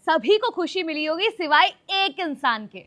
सभी को खुशी मिली होगी सिवाय एक इंसान के।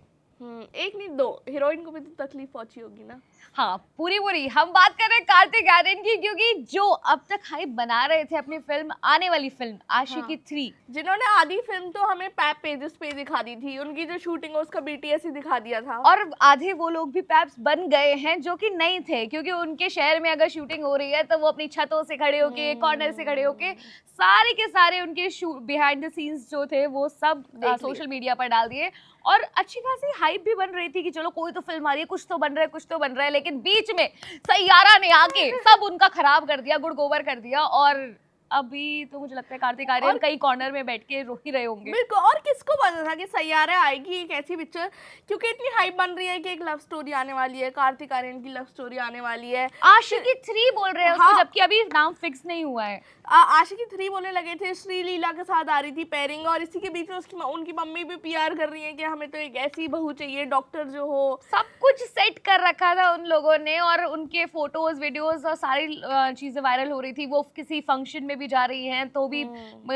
एक नहीं, दो हीरोइन को भी तो तकलीफ पहुंची होगी ना। हाँ, पूरी पूरी। हम बात कर रहे हैं कार्तिक आर्यन की, क्योंकि जो अब तक हाइप बना रहे थे अपनी फिल्म, आने वाली फिल्म आशिकी 3, जिन्होंने आधी फिल्म तो हमें पैप पेजेस पे दिखा दी थी, उनकी जो शूटिंग है उसका बीटीएस ही दिखा दिया था, और आधे वो लोग भी पैप्स बन गए हैं जो कि नहीं थे, क्योंकि उनके शहर में अगर शूटिंग हो रही है तो वो अपनी छतों से खड़े होके, कॉर्नर से खड़े होके सारे के सारे उनके बिहाइंड द सीन्स जो थे वो सब सोशल मीडिया पर डाल दिए। और अच्छी खासी हाइप भी बन रही थी कि चलो कोई तो फिल्म आ रही है, कुछ तो बन रहा है, कुछ तो बन रहा है, लेकिन बीच में सैयारा ने आके सब उनका खराब कर दिया, गुड़ गोबर कर दिया। और अभी तो मुझे लगता है कार्तिक आर्यन कई कॉर्नर में बैठ के रो ही रहे होंगे। बिल्कुल, और किसको पता था कि सैयारा आएगी एक ऐसी पिक्चर, क्योंकि इतनी हाइप बन रही है कि एक लव स्टोरी आने वाली है, कार्तिक आर्यन की लव स्टोरी आने वाली है, आशिकी 3 बोल रहे हैं उसको, जबकि अभी नाम फिक्स नहीं हुआ है। आशिकी 3 बोलने लगे थे, श्रीलीला के साथ आ रही थी पेयरिंग, और इसी के बीच में उनकी मम्मी भी पीआर कर रही है कि हमें तो एक ऐसी बहू चाहिए डॉक्टर जो हो। सब कुछ सेट कर रखा था उन लोगों ने, और उनके फोटोज वीडियोस और सारी चीजें वायरल हो रही थी। वो किसी फंक्शन में भी जा रही हैं तो भी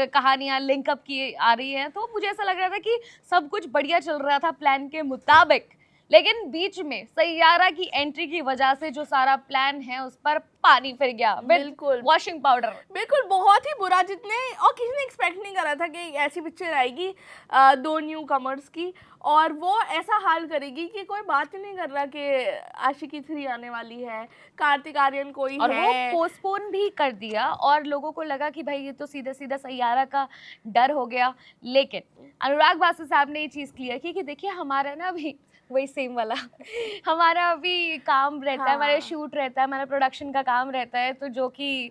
कहानियां लिंक अप की आ रही हैं, तो मुझे ऐसा लग रहा था कि सब कुछ बढ़िया चल रहा था प्लान के मुताबिक। लेकिन बीच में सैयारा की एंट्री की वजह से जो सारा प्लान है उस पर पानी फिर गया। बिल्कुल वॉशिंग पाउडर, बिल्कुल बहुत ही बुरा। जितने और किसी ने एक्सपेक्ट नहीं करा था कि ऐसी पिक्चर आएगी दो न्यू कमर्स की, और वो ऐसा हाल करेगी कि कोई बात ही नहीं कर रहा कि आशिकी 3 आने वाली है, कार्तिक आर्यन कोई और है। वो पोस्टपोन भी कर दिया, और लोगों को लगा कि भाई ये तो सीधा सीधा सैयारा का डर हो गया। लेकिन अनुराग बासु साहब ने ये चीज़ क्लियर की कि देखिए हमारा ना अभी वही सेम वाला हमारा अभी काम रहता है, हमारा शूट रहता है, हमारा प्रोडक्शन का काम रहता है, तो जो कि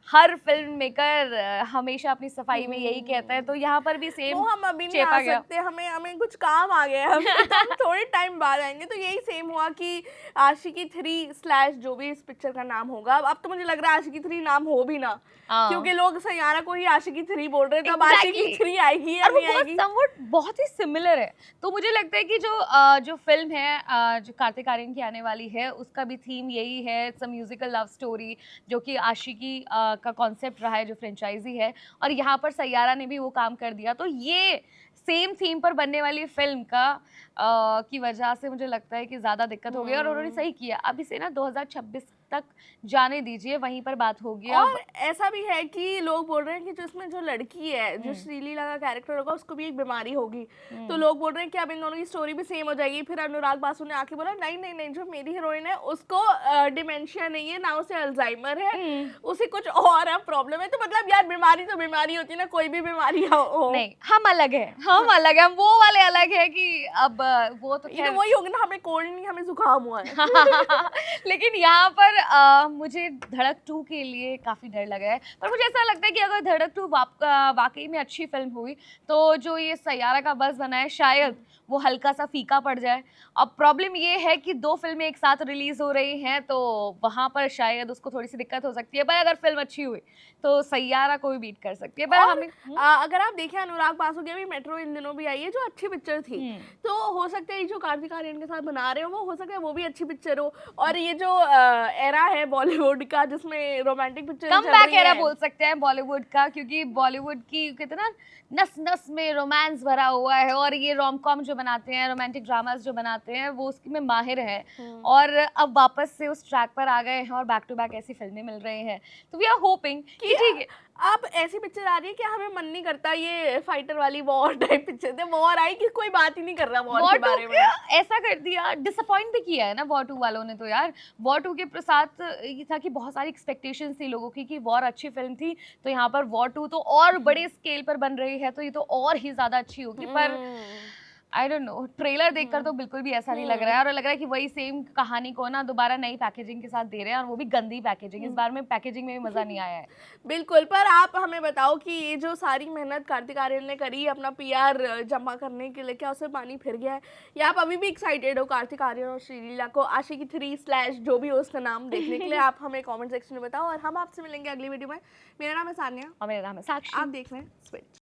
हर फिल्म मेकर हमेशा अपनी सफाई में यही कहता है, तो यहाँ पर भी सेम। वो हम अभी नहीं आ सकते, हमें कुछ काम आ गया है तो हम थोड़े टाइम बाद आएंगे। तो यही सेम हुआ कि आशिकी 3 जो भी इस पिक्चर का नाम होगा, अब तो मुझे लग रहा है आशिकी 3 नाम हो भी ना, क्योंकि लोग सैयारा को ही आशिकी 3 बोल रहे हैं, तो आशिकी 3 आएगी या नहीं आएगी। बहुत ही सिमिलर है, तो मुझे लगता है कि जो फिल्म है जो कार्तिक आर्यन की आने वाली है उसका भी थीम यही है, it's a musical love story, जो कि आशिकी का कॉन्सेप्ट रहा है, जो फ्रेंचाइजी है, और यहाँ पर सैयारा ने भी वो काम कर दिया। तो ये सेम थीम पर बनने वाली फिल्म की वजह से मुझे लगता है कि ज़्यादा दिक्कत हो गई, और उन्होंने सही किया। अब इसे ना 2026 तक जाने दीजिए, वहीं पर बात होगी। और ऐसा भी है कि लोग बोल रहे हैं कि जो इसमें जो लड़की है, जो श्रीलीला का कैरेक्टर होगा, उसको भी एक बीमारी होगी, तो लोग बोल रहे हैं कि अब इन दोनों की स्टोरी भी सेम हो जाएगी। फिर अनुराग बासु ने आके बोला नहीं नहीं नहीं, जो मेरी हीरोइन है उसको डिमेंशिया नहीं है ना, उसे अल्जाइमर है, उसे कुछ और प्रॉब्लम है। तो मतलब यार बीमारी तो बीमारी होती है ना, कोई भी बीमारी हो। नहीं, हम अलग है, हम अलग है, वो वाले अलग है कि अब वो तो ये वही होगा ना, हमें कोल्ड नहीं, हमें जुकाम हुआ है लेकिन यहाँ पर मुझे धड़क 2 के लिए काफ़ी डर लगा है, पर मुझे ऐसा लगता है कि अगर धड़क 2 वाकई में अच्छी फिल्म हुई तो जो ये सैयारा का बज़ बना है शायद वो हल्का सा फीका पड़ जाए। अब प्रॉब्लम ये है कि 2 फिल्में एक साथ रिलीज हो रही हैं, तो वहाँ पर शायद उसको थोड़ी सी दिक्कत हो सकती है, पर अगर फिल्म अच्छी हुई तो सैयारा को भी बीट कर सकती है। पर हमें अगर आप देखें, अनुराग बासु की अभी मेट्रो इन दिनों भी आई है, जो अच्छी पिक्चर थी, तो हो सकता है जो कार्तिक आर्यन के साथ बना रहे हो वो हो सकता है वो भी अच्छी पिक्चर हो। और ये जो एरा है बॉलीवुड का जिसमें romantic picture come back era बोल सकते हैं बॉलीवुड का, क्योंकि बॉलीवुड की कितना नस नस में रोमांस भरा हुआ है, और ये रोम कॉम जो बनाते हैं, रोमांटिक ड्रामास जो बनाते हैं, वो उसमें माहिर है, और अब वापस से उस ट्रैक पर आ गए हैं और बैक टू बैक ऐसी फिल्में मिल रही हैं। तो वी आर होपिंग कि ठीक है अब ऐसी पिक्चर आ रही है कि हमें मन नहीं करता ये फाइटर वाली वॉर टाइप पिक्चर थे, वॉर आई कि कोई बात ही नहीं कर रहा वॉर के बारे में। ऐसा कर दिया, डिसअपॉइंट भी किया है ना वॉर 2 वालों ने। तो यार वॉर 2 के साथ ये था कि बहुत सारी एक्सपेक्टेशंस थी लोगों की कि वॉर अच्छी फिल्म थी, तो यहाँ पर वॉर 2 तो और बड़े स्केल पर बन रही है, तो ये तो और ही ज्यादा अच्छी होगी। पर आई डोंट नो, ट्रेलर देखकर तो बिल्कुल भी ऐसा नहीं लग रहा है, और लग रहा है कि वही सेम कहानी को ना दोबारा नई पैकेजिंग के साथ दे रहे हैं, और वो भी गंदी पैकेजिंग। इस बार में पैकेजिंग में भी मजा नहीं आया है बिल्कुल। पर आप हमें बताओ कि ये जो सारी मेहनत कार्तिक आर्यन ने करी अपना पीआर जमा करने के लिए, क्या उसे पानी फिर गया है, या आप अभी भी एक्साइटेड हो कार्तिक आर्यन और श्रीलीला को आशिकी 3 जो भी हो उसका नाम देखने के लिए? आप हमें कॉमेंट सेक्शन में बताओ, और हम आपसे मिलेंगे अगली वीडियो में। मेरा नाम है सान्या और मेरा नाम है साक्षी। आप देख रहे हैं स्विच।